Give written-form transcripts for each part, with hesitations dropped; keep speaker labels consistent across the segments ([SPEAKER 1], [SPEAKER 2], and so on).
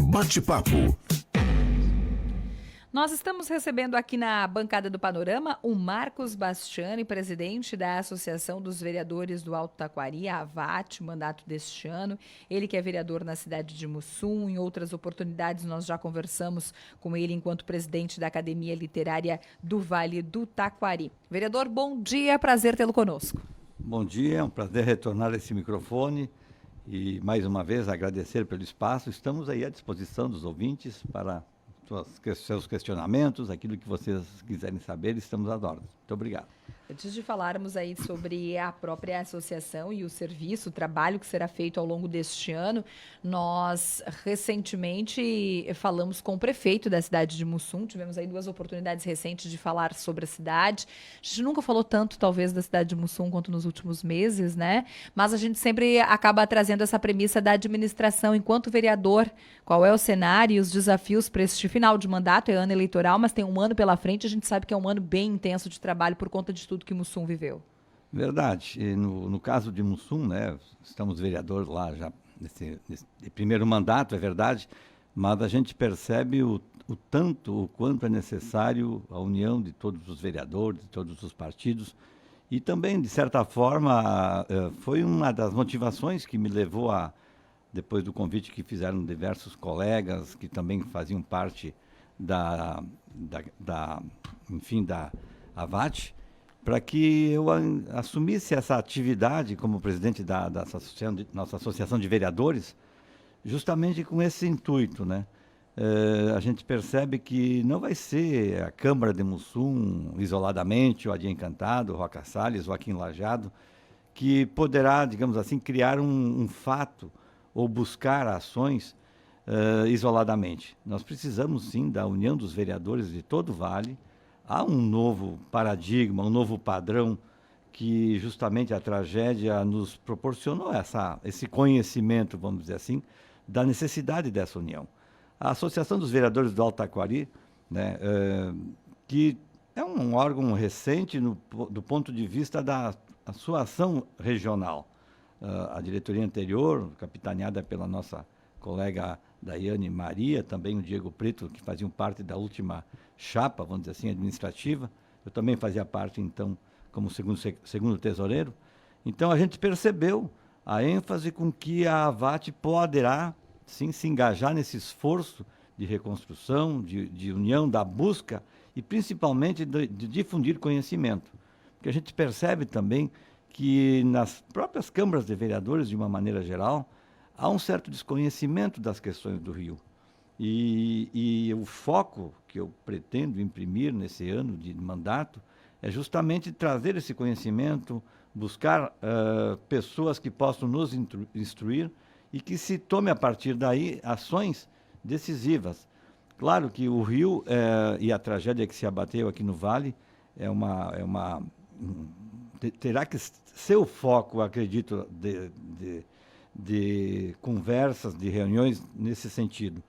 [SPEAKER 1] Bate-papo.
[SPEAKER 2] Nós estamos recebendo aqui na bancada do Panorama o Marcos Bastiani, presidente da Associação dos Vereadores do Alto Taquari, a AVAT, mandato deste ano. Ele que é vereador na cidade de Mussum. Em outras oportunidades nós já conversamos com ele enquanto presidente da Academia Literária do Vale do Taquari. Vereador, bom dia, prazer tê-lo conosco.
[SPEAKER 3] Bom dia, é um prazer retornar a esse microfone e mais uma vez agradecer pelo espaço. Estamos aí à disposição dos ouvintes para seus questionamentos, aquilo que vocês quiserem saber, estamos às ordens. Muito obrigado.
[SPEAKER 2] Antes de falarmos aí sobre a própria associação e o serviço, o trabalho que será feito ao longo deste ano, nós recentemente falamos com o prefeito da cidade de Mussum, tivemos aí 2 oportunidades recentes de falar sobre a cidade. A gente nunca falou tanto, talvez, da cidade de Mussum quanto nos últimos meses, né? Mas a gente sempre acaba trazendo essa premissa da administração enquanto vereador. Qual é o cenário e os desafios para este final de mandato? É ano eleitoral, mas tem um ano pela frente, a gente sabe que é um ano bem intenso de trabalho por conta de tudo que Mussum viveu.
[SPEAKER 3] Verdade. E no caso de Mussum, né, estamos vereador lá já nesse primeiro mandato, é verdade, mas a gente percebe o quanto é necessário a união de todos os vereadores, de todos os partidos, e também, de certa forma, foi uma das motivações que me levou a, depois do convite que fizeram diversos colegas que também faziam parte da AVAT, para que eu assumisse essa atividade como presidente da nossa associação de vereadores, justamente com esse intuito, né? A gente percebe que não vai ser a Câmara de Mussum, isoladamente, o Adia Encantado, o Roca Salles, o Joaquim Lajado, que poderá, digamos assim, criar um fato ou buscar ações isoladamente. Nós precisamos, sim, da união dos vereadores de todo o Vale. Há um novo paradigma, um novo padrão que justamente a tragédia nos proporcionou esse conhecimento, vamos dizer assim, da necessidade dessa união. A Associação dos Vereadores do Alto Taquari, né, que é um órgão recente do ponto de vista da sua ação regional. A diretoria anterior, capitaneada pela nossa colega Daiane Maria, também o Diego Preto, que faziam parte da última chapa, vamos dizer assim, administrativa. Eu também fazia parte, então, como segundo tesoureiro. Então, a gente percebeu a ênfase com que a AVAT poderá, sim, se engajar nesse esforço de reconstrução, de união, da busca e, principalmente, de difundir conhecimento. Porque a gente percebe também que nas próprias câmaras de vereadores, de uma maneira geral, há um certo desconhecimento das questões do Rio. E o foco que eu pretendo imprimir nesse ano de mandato é justamente trazer esse conhecimento, buscar pessoas que possam nos instruir e que se tome a partir daí ações decisivas. Claro que o Rio e a tragédia que se abateu aqui no Vale terá que ser o foco, acredito, de conversas, de reuniões nesse sentido.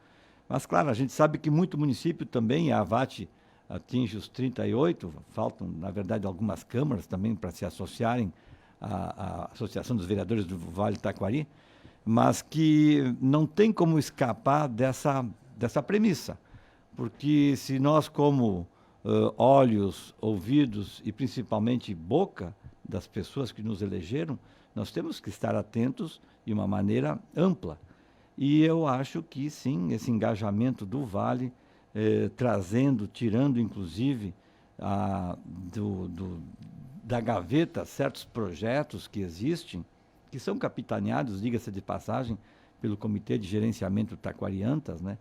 [SPEAKER 3] Mas, claro, a gente sabe que muito município também, a AVAT atinge os 38, faltam, na verdade, algumas câmaras também para se associarem à Associação dos Vereadores do Vale do Taquari, mas que não tem como escapar dessa premissa, porque se nós, como olhos, ouvidos e principalmente boca das pessoas que nos elegeram, nós temos que estar atentos de uma maneira ampla. E eu acho que, sim, esse engajamento do Vale, tirando, inclusive, da gaveta certos projetos que existem, que são capitaneados, diga-se de passagem, pelo Comitê de Gerenciamento Taquariantas, né,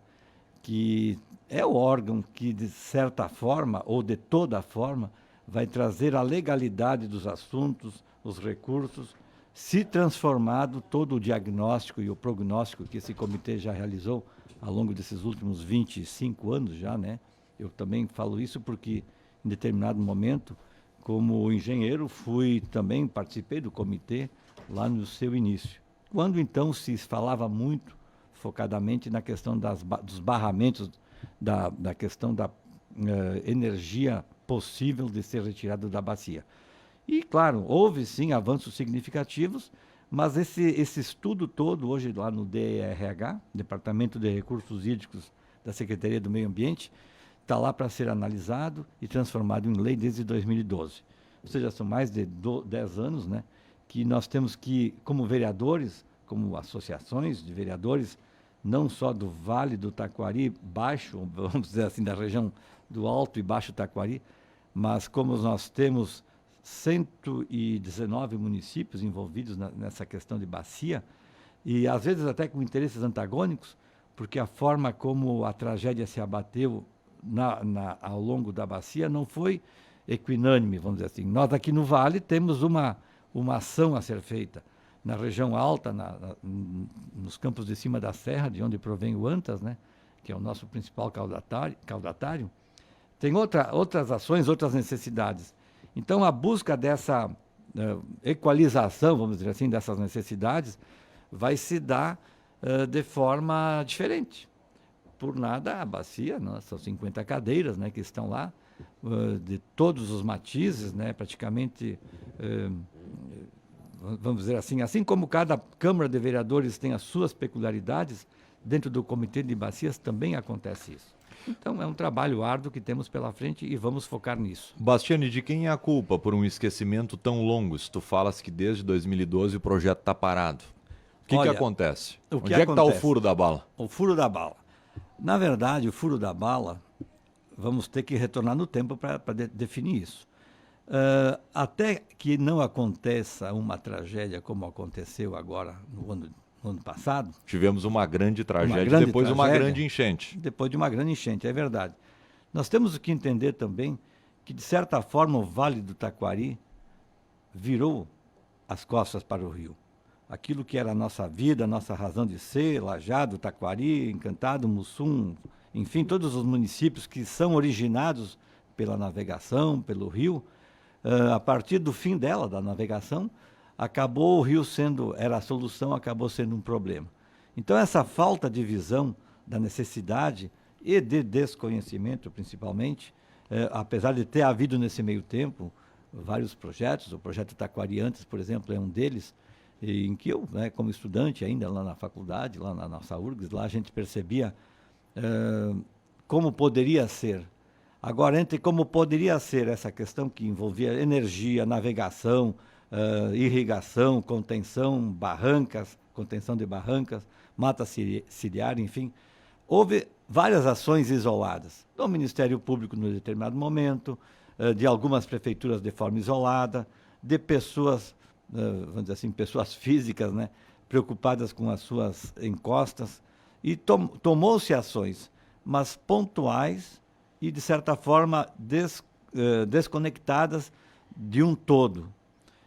[SPEAKER 3] que é o órgão que, de certa forma, ou de toda forma, vai trazer a legalidade dos assuntos, os recursos, se transformado todo o diagnóstico e o prognóstico que esse comitê já realizou ao longo desses últimos 25 anos já, né? Eu também falo isso porque, em determinado momento, como engenheiro, participei do comitê lá no seu início. Quando, então, se falava muito, focadamente, na questão dos barramentos, da questão da energia possível de ser retirada da bacia. E, claro, houve sim avanços significativos, Mas esse estudo todo, hoje lá no DRH, Departamento de Recursos Hídricos da Secretaria do Meio Ambiente, está lá para ser analisado e transformado em lei desde 2012. Ou seja, são mais de 10 anos, né, que nós temos que, como vereadores, como associações de vereadores, não só do Vale do Taquari, baixo, vamos dizer assim, da região do Alto e Baixo Taquari, mas como nós temos 119 municípios envolvidos nessa questão de bacia, e às vezes até com interesses antagônicos, porque a forma como a tragédia se abateu ao longo da bacia não foi equinânime, vamos dizer assim. Nós aqui no Vale temos uma ação a ser feita. Na região alta, nos campos de cima da serra, de onde provém o Antas, né, que é o nosso principal caudatário, tem outras ações, outras necessidades. Então, a busca dessa equalização, vamos dizer assim, dessas necessidades, vai se dar de forma diferente. Por nada, a bacia, são 50 cadeiras, né, que estão lá, de todos os matizes, né, praticamente, vamos dizer assim como cada Câmara de Vereadores tem as suas peculiaridades, dentro do Comitê de Bacias também acontece isso. Então, é um trabalho árduo que temos pela frente e vamos focar nisso.
[SPEAKER 1] Bastiani, de quem é a culpa por um esquecimento tão longo? Se tu falas que desde 2012 o projeto está parado. O que acontece? Onde é que está o furo da bala?
[SPEAKER 3] O furo da bala. Na verdade, o furo da bala, vamos ter que retornar no tempo para definir isso. Até que não aconteça uma tragédia como aconteceu agora no ano passado.
[SPEAKER 1] Tivemos uma grande tragédia, depois de uma grande enchente.
[SPEAKER 3] Depois de uma grande enchente, é verdade. Nós temos que entender também que, de certa forma, o Vale do Taquari virou as costas para o rio. Aquilo que era a nossa vida, a nossa razão de ser, Lajeado, Taquari, Encantado, Mussum, enfim, todos os municípios que são originados pela navegação, pelo rio, a partir do fim dela, da navegação, acabou o rio era a solução, acabou sendo um problema. Então, essa falta de visão da necessidade e de desconhecimento, principalmente, apesar de ter havido nesse meio tempo vários projetos, o projeto Taquari Antes, por exemplo, é um deles, em que eu, como estudante ainda lá na faculdade, lá na nossa URGS, lá a gente percebia como poderia ser. Agora, entre como poderia ser essa questão que envolvia energia, navegação, irrigação, contenção de barrancas, mata ciliar, enfim. Houve várias ações isoladas do Ministério Público num determinado momento, de algumas prefeituras de forma isolada, de pessoas, vamos dizer assim, pessoas físicas, né, preocupadas com as suas encostas, e tomou-se ações, mas pontuais e, de certa forma, desconectadas de um todo.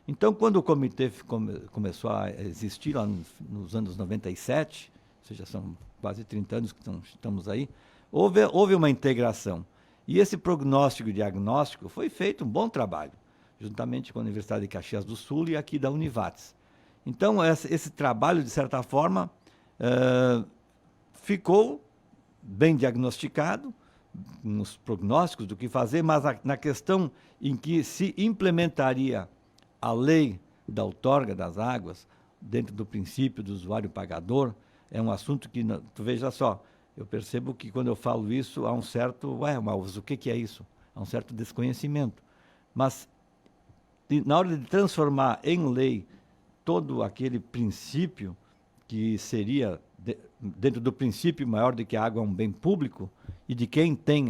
[SPEAKER 3] Então, quando o comitê começou a existir, lá nos anos 97, ou seja, são quase 30 anos que estamos aí, houve uma integração. E esse prognóstico e diagnóstico foi feito um bom trabalho, juntamente com a Universidade de Caxias do Sul e aqui da Univates. Então, esse trabalho, de certa forma, ficou bem diagnosticado, nos prognósticos do que fazer, mas na questão em que se implementaria a lei da outorga das águas, dentro do princípio do usuário pagador, é um assunto que, tu veja só, eu percebo que quando eu falo isso, há um certo, mas o que é isso? Há um certo desconhecimento. Mas, na hora de transformar em lei todo aquele princípio, que seria, dentro do princípio maior de que a água é um bem público, e de quem tem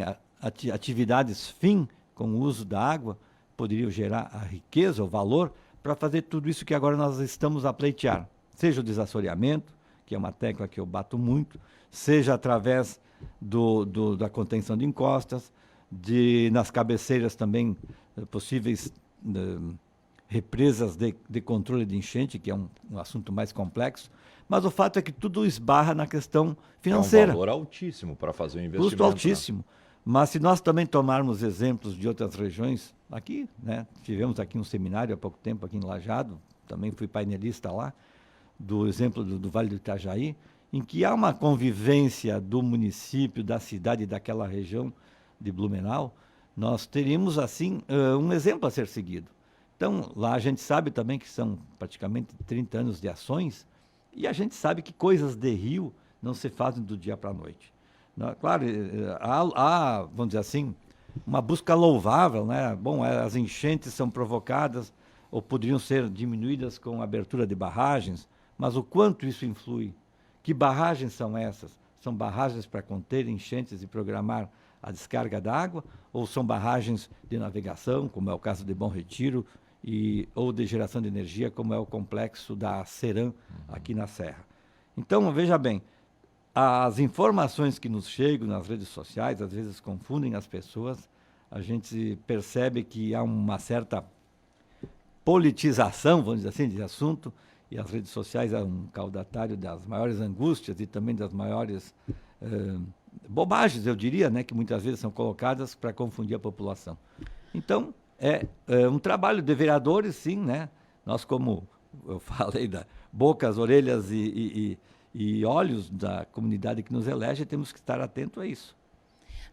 [SPEAKER 3] atividades fim com o uso da água, poderiam gerar a riqueza, o valor, para fazer tudo isso que agora nós estamos a pleitear. Seja o desassoreamento, que é uma tecla que eu bato muito, seja através da contenção de encostas, nas cabeceiras também possíveis represas de controle de enchente, que é um assunto mais complexo, mas o fato é que tudo esbarra na questão financeira.
[SPEAKER 1] É um valor altíssimo para fazer um investimento.
[SPEAKER 3] Custo altíssimo. Né? Mas se nós também tomarmos exemplos de outras regiões, aqui, né, tivemos aqui um seminário há pouco tempo aqui em Lajeado, também fui painelista lá, do exemplo do Vale do Itajaí, em que há uma convivência do município, da cidade e daquela região de Blumenau, nós teríamos, assim, um exemplo a ser seguido. Então, lá a gente sabe também que são praticamente 30 anos de ações e a gente sabe que coisas de rio não se fazem do dia para a noite. Claro, há, vamos dizer assim, uma busca louvável, né? Bom, as enchentes são provocadas ou poderiam ser diminuídas com a abertura de barragens, mas o quanto isso influi? Que barragens são essas? São barragens para conter enchentes e programar a descarga d'água, ou são barragens de navegação, como é o caso de Bom Retiro, ou de geração de energia, como é o complexo da Seram, aqui na Serra. Então, veja bem, as informações que nos chegam nas redes sociais, às vezes confundem as pessoas, a gente percebe que há uma certa politização, vamos dizer assim, de assunto, e as redes sociais é um caudatário das maiores angústias e também das maiores bobagens, eu diria, né, que muitas vezes são colocadas para confundir a população. Então, é um trabalho de vereadores, sim, né? Nós, como eu falei, da bocas, orelhas e olhos da comunidade que nos elege, temos que estar atento a isso.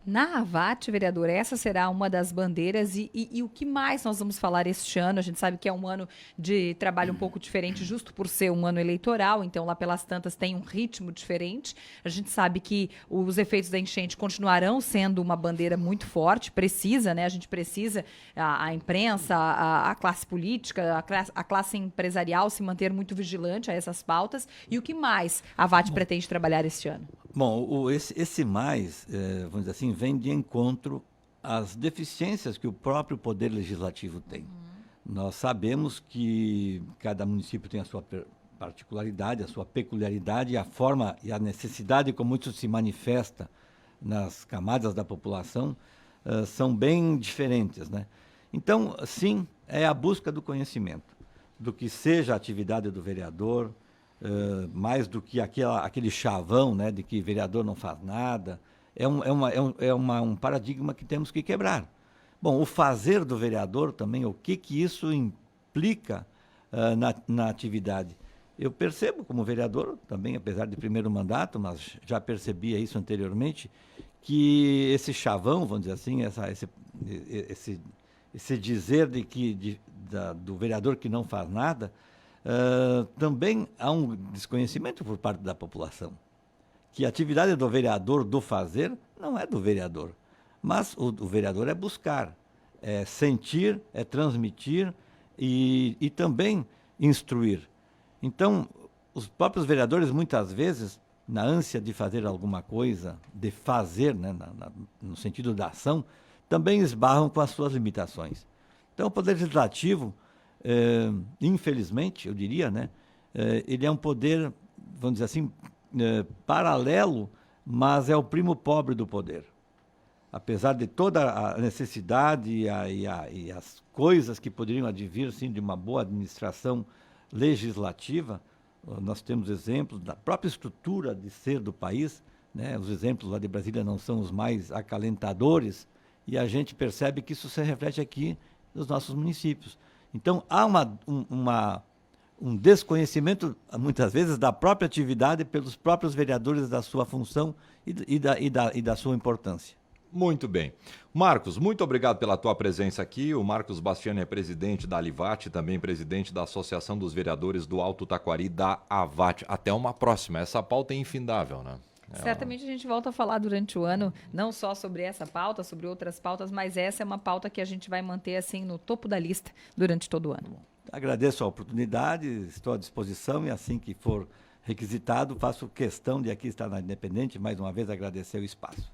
[SPEAKER 2] Na AVAT, vereador, essa será uma das bandeiras e o que mais nós vamos falar este ano? A gente sabe que é um ano de trabalho um pouco diferente, justo por ser um ano eleitoral, então lá pelas tantas tem um ritmo diferente. A gente sabe que os efeitos da enchente continuarão sendo uma bandeira muito forte, precisa, né? A gente precisa, a imprensa, a classe política, a classe empresarial se manter muito vigilante a essas pautas. E o que mais a AVAT pretende trabalhar este ano?
[SPEAKER 3] Bom, esse mais, vamos dizer assim, vem de encontro às deficiências que o próprio Poder Legislativo tem. Nós sabemos que cada município tem a sua particularidade, a sua peculiaridade, a forma e a necessidade como isso se manifesta nas camadas da população são bem diferentes, né? Então, sim, é a busca do conhecimento, do que seja a atividade do vereador, mais do que aquele chavão, né, de que vereador não faz nada, um paradigma que temos que quebrar. Bom, o fazer do vereador também, o que isso implica na atividade. Eu percebo como vereador, também, apesar de primeiro mandato, mas já percebia isso anteriormente, que esse chavão, vamos dizer assim, esse dizer do vereador que não faz nada, também há um desconhecimento por parte da população. Que a atividade do vereador, do fazer, não é do vereador. Mas o vereador é buscar, é sentir, é transmitir e também instruir. Então, os próprios vereadores, muitas vezes, na ânsia de fazer alguma coisa, de fazer, né, no sentido da ação, também esbarram com as suas limitações. Então, o Poder Legislativo, infelizmente, eu diria, né, ele é um poder, vamos dizer assim, paralelo, mas é o primo pobre do poder. Apesar de toda a necessidade e as coisas que poderiam advir, sim, de uma boa administração legislativa, nós temos exemplos da própria estrutura de ser do país, né? Os exemplos lá de Brasília não são os mais acalentadores, e a gente percebe que isso se reflete aqui nos nossos municípios. Então, há um desconhecimento, muitas vezes, da própria atividade pelos próprios vereadores da sua função e da sua importância.
[SPEAKER 1] Muito bem. Marcos, muito obrigado pela tua presença aqui. O Marcos Bastiani é presidente da Alivat, também presidente da Associação dos Vereadores do Alto Taquari, da AVAT. Até uma próxima. Essa pauta é infindável, né?
[SPEAKER 2] Certamente a gente volta a falar durante o ano, não só sobre essa pauta, sobre outras pautas, mas essa é uma pauta que a gente vai manter assim no topo da lista durante todo o ano.
[SPEAKER 3] Agradeço a oportunidade, estou à disposição e assim que for requisitado, faço questão de aqui estar na Independente, mais uma vez agradecer o espaço.